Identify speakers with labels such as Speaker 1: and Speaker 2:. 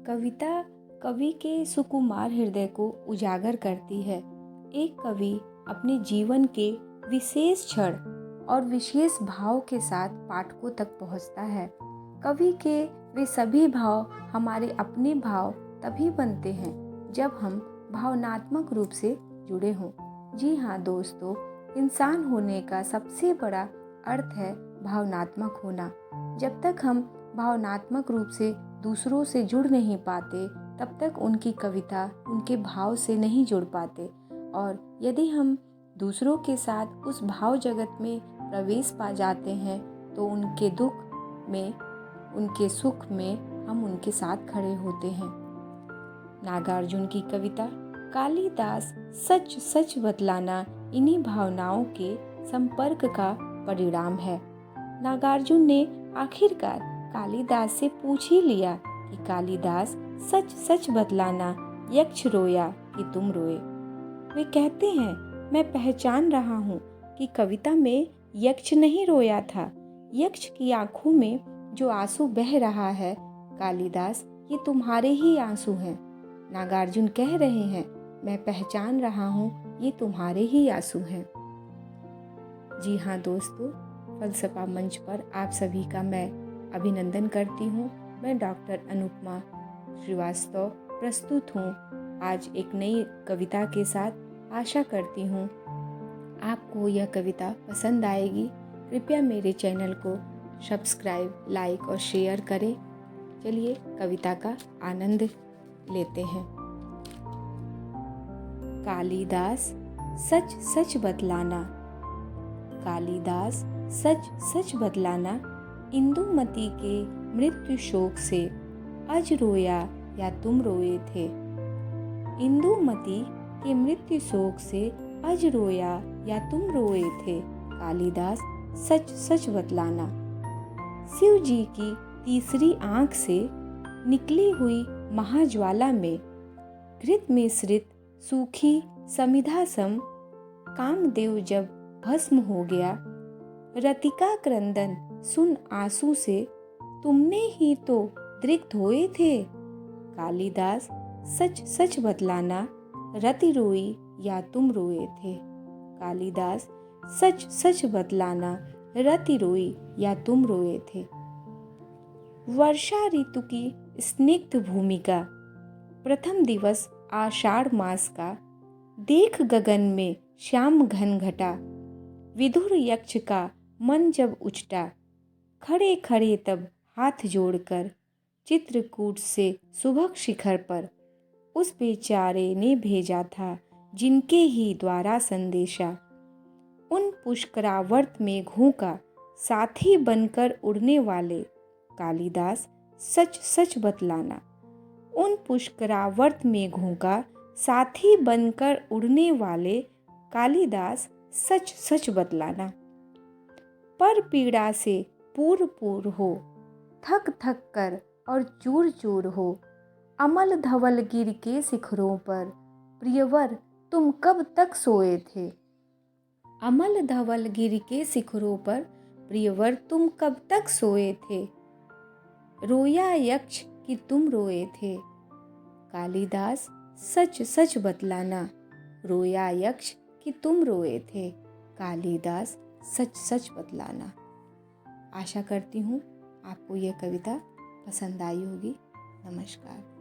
Speaker 1: कविता कवि के सुकुमार हृदय को उजागर करती है। एक कवि अपने जीवन के विशेष क्षण और विशेष भाव के साथ पाठकों तक पहुंचता है। कवि के वे सभी भाव हमारे अपने भाव तभी बनते हैं जब हम भावनात्मक रूप से जुड़े हों। जी हाँ दोस्तों, इंसान होने का सबसे बड़ा अर्थ है भावनात्मक होना। जब तक हम भावनात्मक रूप से दूसरों से जुड़ नहीं पाते, तब तक उनकी कविता उनके भाव से नहीं जुड़ पाते। और यदि हम दूसरों के साथ उस भाव जगत में प्रवेश पा जाते हैं तो उनके दुख में, उनके सुख में हम उनके साथ खड़े होते हैं। नागार्जुन की कविता कालिदास सच सच बतलाना इन्हीं भावनाओं के संपर्क का परिणाम है। नागार्जुन ने आखिरकार कालिदास से पूछ ही लिया कि कालिदास सच सच बतलाना, यक्ष रोया कि तुम रोए। वे कहते हैं, मैं पहचान रहा हूँ कि कविता में यक्ष नहीं रोया था। यक्ष की आंखों में जो आंसू बह रहा है, कालिदास ये तुम्हारे ही आंसू हैं। नागार्जुन कह रहे हैं, मैं पहचान रहा हूँ ये तुम्हारे ही आंसू हैं। जी हाँ दोस्तों, फलसफा मंच पर आप सभी का मैं अभिनंदन करती हूँ। मैं डॉक्टर अनुपमा श्रीवास्तव प्रस्तुत हूँ आज एक नई कविता के साथ। आशा करती हूँ आपको यह कविता पसंद आएगी। कृपया मेरे चैनल को सब्सक्राइब, लाइक और शेयर करें। चलिए कविता का आनंद लेते हैं। कालिदास सच सच बतलाना। कालिदास सच सच बतलाना, इंदुमती के मृत्यु शोक से अज रोया या तुम रोए थे। इंदुमती के मृत्यु शोक से अज रोया या तुम रोए थे। कालिदास सच सच बतलाना। शिव जी की तीसरी आंख से निकली हुई महाज्वाला में घृत मिश्रित सूखी समिधा सम कामदेव जब भस्म हो गया, रतिका क्रंदन सुन आंसू से तुमने ही तो दृक्त होए थे। कालिदास सच सच बतलाना, रति रोई या तुम रोए थे। कालिदास सच सच बतलाना, रति रोई या तुम रोए थे। वर्षा ऋतु की स्निग्ध भूमिका, प्रथम दिवस आषाढ़ मास का, देख गगन में श्याम घन घटा, विधुर यक्ष का मन जब उचटा, खड़े खड़े तब हाथ जोड़कर, चित्रकूट से सुभग शिखर पर उस बेचारे ने भेजा था जिनके ही द्वारा संदेशा। उन पुष्करावर्त मेघों का साथी बनकर उड़ने वाले, कालिदास सच सच बतलाना। उन पुष्करावर्त मेघों का साथी बनकर उड़ने वाले, कालिदास सच सच बतलाना। पर पीड़ा से पूर पूर हो, थक थक कर और चूर चूर हो, अमल धवल गिर के शिखरों पर, प्रियवर तुम कब तक सोए थे। अमल धवल गिर के शिखरों पर, प्रियवर तुम कब तक सोए थे। रोया यक्ष कि तुम रोए थे। कालिदास सच सच बतलाना, रोया यक्ष कि तुम रोए थे। कालिदास सच सच बतलाना। आशा करती हूँ आपको यह कविता पसंद आई होगी। नमस्कार।